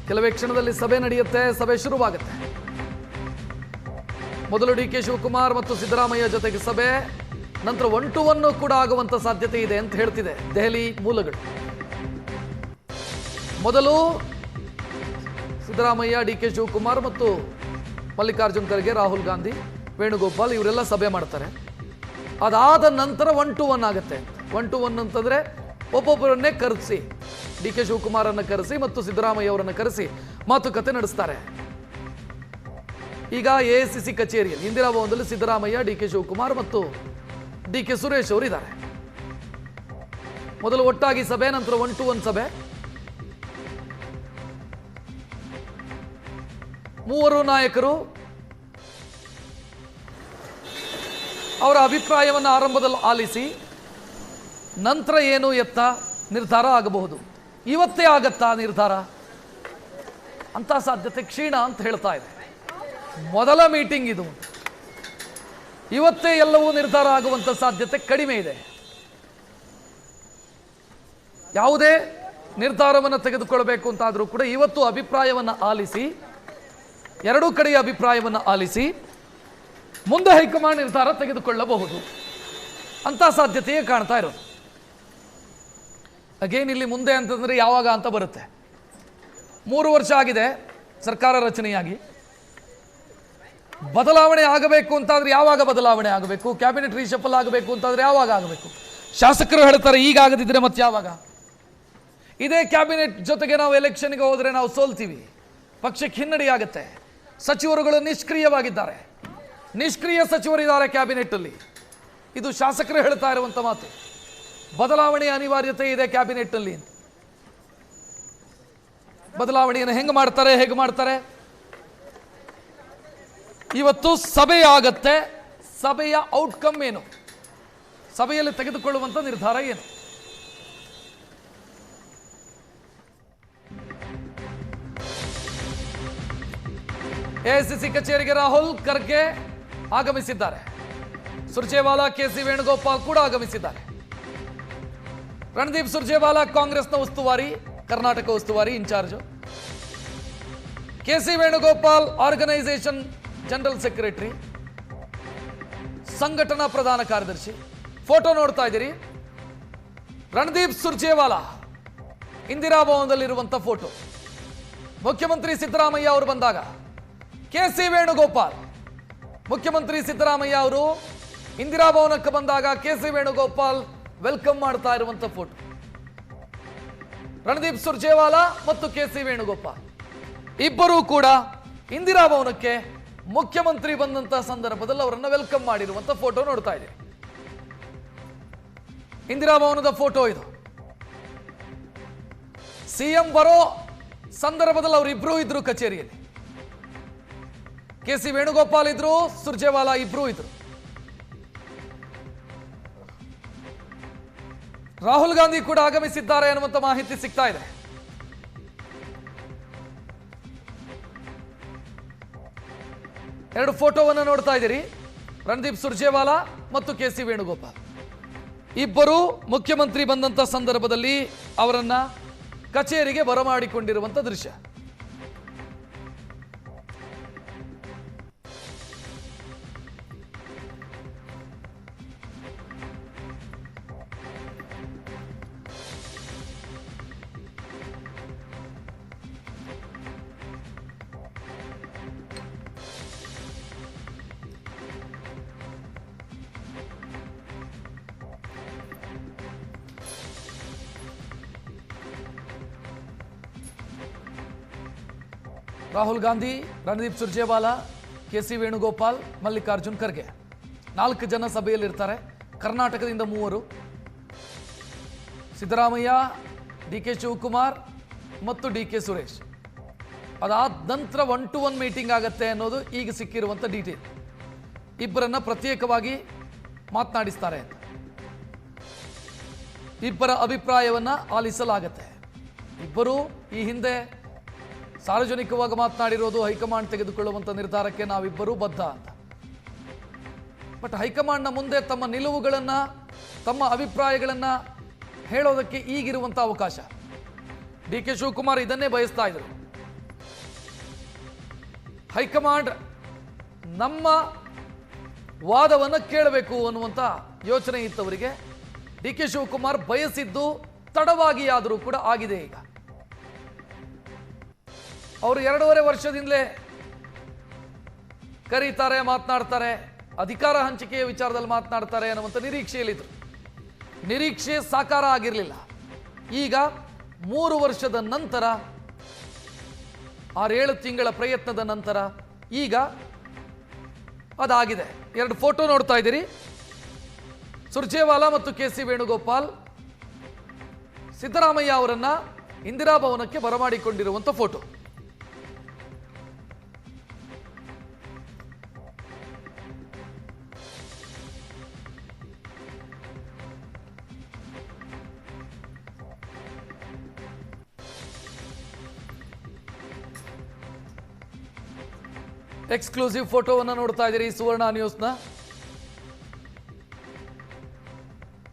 ಕೆಲವೇ ಕ್ಷಣದಲ್ಲಿ ಸಭೆ ನಡೆಯುತ್ತೆ. ಸಭೆ ಶುರುವಾಗುತ್ತೆ. ಮೊದಲು ಡಿ ಕೆ ಶಿವಕುಮಾರ್ ಮತ್ತು ಸಿದ್ದರಾಮಯ್ಯ ಜೊತೆಗೆ ಸಭೆ, ನಂತರ 1-to-1 ಕೂಡ ಆಗುವಂತ ಸಾಧ್ಯತೆ ಇದೆ ಅಂತ ಹೇಳ್ತಿದೆ ದೆಹಲಿ ಮೂಲಗಳು. ಮೊದಲು ಸಿದ್ದರಾಮಯ್ಯ, ಡಿ ಕೆ ಶಿವಕುಮಾರ್ ಮತ್ತು ಮಲ್ಲಿಕಾರ್ಜುನ್ ಖರ್ಗೆ, ರಾಹುಲ್ ಗಾಂಧಿ, ವೇಣುಗೋಪಾಲ್ ಇವರೆಲ್ಲ ಸಭೆ ಮಾಡ್ತಾರೆ. ಅದಾದ ನಂತರ 1-to-1 ಆಗುತ್ತೆ. 1-to-1 ಅಂತಂದ್ರೆ ಒಬ್ಬೊಬ್ಬರನ್ನೇ ಕರೆಸಿ, ಡಿ ಕೆ ಶಿವಕುಮಾರನ್ನು ಕರೆಸಿ ಮತ್ತು ಸಿದ್ದರಾಮಯ್ಯ ಅವರನ್ನು ಕರೆಸಿ ಮಾತುಕತೆ ನಡೆಸ್ತಾರೆ. ಈಗ ಎಐಸಿಸಿ ಕಚೇರಿಯಲ್ಲಿ ಇಂದಿರಾ ಭವನದಲ್ಲಿ ಸಿದ್ದರಾಮಯ್ಯ, ಡಿ ಕೆ ಶಿವಕುಮಾರ್ ಮತ್ತು ಡಿ ಕೆ ಸುರೇಶ್ ಅವರು ಇದ್ದಾರೆ. ಮೊದಲು ಒಟ್ಟಾಗಿ ಸಭೆ, ನಂತರ 1-to-1 ಸಭೆ. ಮೂವರು ನಾಯಕರು ಅವರ ಅಭಿಪ್ರಾಯವನ್ನು ಆರಂಭದಲ್ಲಿ ಆಲಿಸಿ ನಂತರ ಏನು ಎತ್ತ ನಿರ್ಧಾರ ಆಗಬಹುದು. ಇವತ್ತೇ ಆಗತ್ತಾ ನಿರ್ಧಾರ ಅಂತ ಸಾಧ್ಯತೆ ಕ್ಷೀಣ ಅಂತ ಹೇಳ್ತಾ ಇದೆ. ಮೊದಲ ಮೀಟಿಂಗ್ ಇದು, ಇವತ್ತೇ ಎಲ್ಲವೂ ನಿರ್ಧಾರ ಆಗುವಂತ ಸಾಧ್ಯತೆ ಕಡಿಮೆ ಇದೆ. ಯಾವುದೇ ನಿರ್ಧಾರವನ್ನು ತೆಗೆದುಕೊಳ್ಳಬೇಕು ಅಂತಾದರೂ ಕೂಡ ಇವತ್ತು ಅಭಿಪ್ರಾಯವನ್ನು ಆಲಿಸಿ, ಎರಡೂ ಕಡೆಯ ಅಭಿಪ್ರಾಯವನ್ನು ಆಲಿಸಿ ಮುಂದೆ ಹೈಕಮಾಂಡ್ ನಿರ್ಧಾರ ತೆಗೆದುಕೊಳ್ಳಬಹುದು ಅಂತ ಸಾಧ್ಯತೆಯೇ ಕಾಣ್ತಾ ಇರೋದು. ಅಗೇನ್ ಇಲ್ಲಿ ಮುಂದೆ ಅಂತಂದ್ರೆ ಯಾವಾಗ ಅಂತ ಬರುತ್ತೆ. 3 ವರ್ಷ ಆಗಿದೆ ಸರ್ಕಾರ ರಚನೆಯಾಗಿ. ಬದಲಾವಣೆ ಆಗಬೇಕು ಅಂತಾದ್ರೆ ಯಾವಾಗ ಬದಲಾವಣೆ ಆಗಬೇಕು? ಕ್ಯಾಬಿನೆಟ್ ರೀಶಫಲ್ ಆಗಬೇಕು ಅಂತಾದ್ರೆ ಯಾವಾಗ ಆಗಬೇಕು? ಶಾಸಕರು ಹೇಳ್ತಾರೆ ಈಗ ಆಗದಿದ್ರೆ ಮತ್ತೆ ಯಾವಾಗ? ಇದೇ ಕ್ಯಾಬಿನೆಟ್ ಜೊತೆಗೆ ನಾವು ಎಲೆಕ್ಷನ್ಗೆ ಹೋದ್ರೆ ನಾವು ಸೋಲ್ತೀವಿ, ಪಕ್ಷಕ್ಕೆ ಹಿನ್ನಡೆಯಾಗುತ್ತೆ. ಸಚಿವರುಗಳು ನಿಷ್ಕ್ರಿಯವಾಗಿದ್ದಾರೆ, ನಿಷ್ಕ್ರಿಯ ಸಚಿವರಿದ್ದಾರೆ ಕ್ಯಾಬಿನೆಟ್ ಅಲ್ಲಿ. ಇದು ಶಾಸಕರು ಹೇಳ್ತಾ ಇರುವಂತ ಮಾತು. ಬದಲಾವಣೆಯ ಅನಿವಾರ್ಯತೆ ಇದೆ ಕ್ಯಾಬಿನೆಟ್ ಅಲ್ಲಿ. ಬದಲಾವಣೆಯನ್ನು ಹೇಗೆ ಮಾಡ್ತಾರೆ? ಇವತ್ತು ಸಭೆ ಆಗತ್ತೆ. ಸಭೆಯ ಔಟ್ಕಮ್ ಏನು? ಸಭೆಯಲ್ಲಿ ತೆಗೆದುಕೊಳ್ಳುವಂತ ನಿರ್ಧಾರ ಏನು? ಎಐಸಿಸಿ ಕಚೇರಿಗೆ ರಾಹುಲ್ ಖರ್ಗೆ ಆಗಮಿಸಿದ್ದಾರೆ. ಸುರ್ಜೇವಾಲಾ, ಕೆಸಿ ವೇಣುಗೋಪಾಲ್ ಕೂಡ ಆಗಮಿಸಿದ್ದಾರೆ. ರಣದೀಪ್ ಸುರ್ಜೇವಾಲಾ ಕಾಂಗ್ರೆಸ್ನ ಉಸ್ತುವಾರಿ, ಕರ್ನಾಟಕ ಉಸ್ತುವಾರಿ incharge. KC Venugopal organisation general secretary, ಸಂಘಟನಾ ಪ್ರಧಾನ ಕಾರ್ಯದರ್ಶಿ. ಫೋಟೋ ನೋಡ್ತಾ ಇದ್ದೀರಿ. ರಣದೀಪ್ ಸುರ್ಜೇವಾಲಾ ಇಂದಿರಾ ಭವನದಲ್ಲಿರುವಂತ ಫೋಟೋ. ಮುಖ್ಯಮಂತ್ರಿ ಸಿದ್ದರಾಮಯ್ಯ ಅವರು ಬಂದಾಗ ಕೆಸಿ ವೇಣುಗೋಪಾಲ್, ಮುಖ್ಯಮಂತ್ರಿ ಸಿದ್ದರಾಮಯ್ಯ ಅವರು ಇಂದಿರಾ ಭವನಕ್ಕೆ ಬಂದಾಗ ಕೆಸಿ ವೇಣುಗೋಪಾಲ್ ವೆಲ್ಕಮ್ ಮಾಡ್ತಾ ಇರುವಂತ ಫೋಟೋ. ರಣದೀಪ್ ಸುರ್ಜೇವಾಲಾ ಮತ್ತು ಕೆಸಿ ವೇಣುಗೋಪಾಲ್ ಇಬ್ಬರೂ ಕೂಡ ಇಂದಿರಾ ಭವನಕ್ಕೆ ಮುಖ್ಯಮಂತ್ರಿ ಬಂದಂತ ಸಂದರ್ಭದಲ್ಲಿ ಅವರನ್ನ ವೆಲ್ಕಮ್ ಮಾಡಿರುವಂತ ಫೋಟೋ ನೋಡ್ತಾ ಇದ್ದೀವಿ. ಇಂದಿರಾ ಭವನದ ಫೋಟೋ ಇದು. ಸಿಎಂ ಬರೋ ಸಂದರ್ಭದಲ್ಲಿ ಅವರಿಬ್ರು ಇದ್ರು ಕಚೇರಿಯಲ್ಲಿ. ಕೆಸಿ ವೇಣುಗೋಪಾಲ್ ಇದ್ರು, ಸುರ್ಜೇವಾಲಾ ಇಬ್ರು ಇದ್ರು. ರಾಹುಲ್ ಗಾಂಧಿ ಕೂಡ ಆಗಮಿಸಿದ್ದಾರೆ ಅನ್ನುವಂತ ಮಾಹಿತಿ ಸಿಗ್ತಾ ಇದೆ. ಎರಡು ಫೋಟೋವನ್ನು ನೋಡ್ತಾ ಇದ್ದೀರಿ. ರಣದೀಪ್ ಸುರ್ಜೇವಾಲಾ ಮತ್ತು ಕೆಸಿ ವೇಣುಗೋಪಾಲ್ ಇಬ್ಬರು ಮುಖ್ಯಮಂತ್ರಿ ಬಂದಂತ ಸಂದರ್ಭದಲ್ಲಿ ಅವರನ್ನ ಕಚೇರಿಗೆ ಬರಮಾಡಿಕೊಂಡಿರುವಂತ ದೃಶ್ಯ. ರಾಹುಲ್ ಗಾಂಧಿ, ರಣದೀಪ್ ಸುರ್ಜೇವಾಲಾ, ಕೆಸಿ ವೇಣುಗೋಪಾಲ್, ಮಲ್ಲಿಕಾರ್ಜುನ್ ಖರ್ಗೆ 4 ಜನ ಸಭೆಯಲ್ಲಿರ್ತಾರೆ. ಕರ್ನಾಟಕದಿಂದ 3, ಸಿದ್ದರಾಮಯ್ಯ, ಡಿ ಕೆ ಶಿವಕುಮಾರ್ ಮತ್ತು ಡಿ ಕೆ ಸುರೇಶ್. ಅದಾದ ನಂತರ 1-to-1 ಮೀಟಿಂಗ್ ಆಗತ್ತೆ ಅನ್ನೋದು ಈಗ ಸಿಕ್ಕಿರುವಂಥ ಡೀಟೇಲ್. ಇಬ್ಬರನ್ನ ಪ್ರತ್ಯೇಕವಾಗಿ ಮಾತನಾಡಿಸ್ತಾರೆ ಅಂತ. ಇಬ್ಬರ ಅಭಿಪ್ರಾಯವನ್ನ ಆಲಿಸಲಾಗತ್ತೆ. ಇಬ್ಬರು ಈ ಹಿಂದೆ ಸಾರ್ವಜನಿಕವಾಗಿ ಮಾತನಾಡಿರೋದು ಹೈಕಮಾಂಡ್ ತೆಗೆದುಕೊಳ್ಳುವಂಥ ನಿರ್ಧಾರಕ್ಕೆ ನಾವಿಬ್ಬರೂ ಬದ್ಧ ಅಂತ. ಬಟ್ ಹೈಕಮಾಂಡ್ನ ಮುಂದೆ ತಮ್ಮ ನಿಲುವುಗಳನ್ನು, ತಮ್ಮ ಅಭಿಪ್ರಾಯಗಳನ್ನು ಹೇಳೋದಕ್ಕೆ ಈಗಿರುವಂಥ ಅವಕಾಶ. ಡಿ ಕೆ ಶಿವಕುಮಾರ್ ಇದನ್ನೇ ಬಯಸ್ತಾ ಇದ್ರು. ಹೈಕಮಾಂಡ್ ನಮ್ಮ ವಾದವನ್ನು ಕೇಳಬೇಕು ಅನ್ನುವಂಥ ಯೋಚನೆ ಇತ್ತವರಿಗೆ. ಡಿ ಕೆ ಶಿವಕುಮಾರ್ ಬಯಸಿದ್ದು ತಡವಾಗಿ ಆದರೂ ಕೂಡ ಆಗಿದೆ. ಈಗ ಅವರು 2.5 ವರ್ಷದಿಂದಲೇ ಕರೀತಾರೆ, ಮಾತನಾಡ್ತಾರೆ, ಅಧಿಕಾರ ಹಂಚಿಕೆಯ ವಿಚಾರದಲ್ಲಿ ಮಾತನಾಡ್ತಾರೆ ಅನ್ನುವಂಥ ನಿರೀಕ್ಷೆಯಲ್ಲಿದ್ದರು. ನಿರೀಕ್ಷೆ ಸಾಕಾರ ಆಗಿರಲಿಲ್ಲ. ಈಗ 3 ವರ್ಷದ ನಂತರ, 6-7 ತಿಂಗಳ ಪ್ರಯತ್ನದ ನಂತರ ಈಗ ಅದಾಗಿದೆ. 2 ಫೋಟೋ ನೋಡ್ತಾ ಇದ್ದೀರಿ. ಸುರ್ಜೇವಾಲಾ ಮತ್ತು ಕೆ ಸಿ ವೇಣುಗೋಪಾಲ್ ಸಿದ್ದರಾಮಯ್ಯ ಅವರನ್ನ ಇಂದಿರಾ ಭವನಕ್ಕೆ ಬರಮಾಡಿಕೊಂಡಿರುವಂಥ ಫೋಟೋ. ಎಕ್ಸ್ಕ್ಲೂಸಿವ್ ಫೋಟೋವನ್ನು ನೋಡ್ತಾ ಇದ್ದೀರಿ ಸುವರ್ಣ ನ್ಯೂಸ್ನ.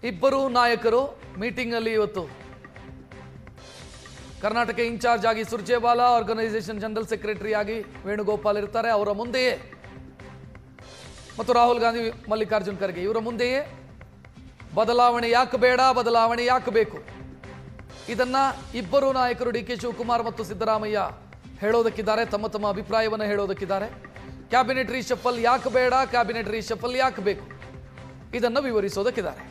ಇಬ್ಬರು ನಾಯಕರು ಮೀಟಿಂಗ್ ಅಲ್ಲಿ ಇವತ್ತು ಕರ್ನಾಟಕ ಇನ್ಚಾರ್ಜ್ ಆಗಿ ಸುರ್ಜೇವಾಲಾ, ಆರ್ಗನೈಸೇಷನ್ ಜನರಲ್ ಸೆಕ್ರೆಟರಿ ಆಗಿ ವೇಣುಗೋಪಾಲ್ ಇರ್ತಾರೆ. ಅವರ ಮುಂದೆಯೇ ಮತ್ತು ರಾಹುಲ್ ಗಾಂಧಿ, ಮಲ್ಲಿಕಾರ್ಜುನ್ ಖರ್ಗೆ ಇವರ ಮುಂದೆಯೇ ಬದಲಾವಣೆ ಯಾಕೆ ಬೇಡ, ಬದಲಾವಣೆ ಯಾಕೆ ಬೇಕು, ಇದನ್ನ ಇಬ್ಬರು ನಾಯಕರು ಡಿ ಕೆ ಶಿವಕುಮಾರ್ ಮತ್ತು ಸಿದ್ದರಾಮಯ್ಯ ಹೇಳೋದಕ್ಕಿದ್ದಾರೆ. ತಮ್ಮ ತಮ್ಮ ಅಭಿಪ್ರಾಯವನ್ನು ಹೇಳೋದಕ್ಕಿದ್ದಾರೆ. ಕ್ಯಾಬಿನೆಟ್ ರೀಶಫಲ್ ಯಾಕೆ ಬೇಡ, ಕ್ಯಾಬಿನೆಟ್ ರೀಶಫಲ್ ಯಾಕೆ ಬೇಕು, ಇದನ್ನು ವಿವರಿಸೋದಕ್ಕಿದ್ದಾರೆ.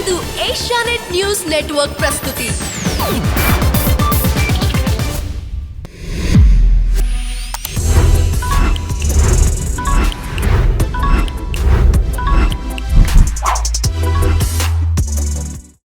ಇದು ಏಷ್ಯಾನೆಟ್ ನ್ಯೂಸ್ ನೆಟ್ವರ್ಕ್ ಪ್ರಸ್ತುತಿ.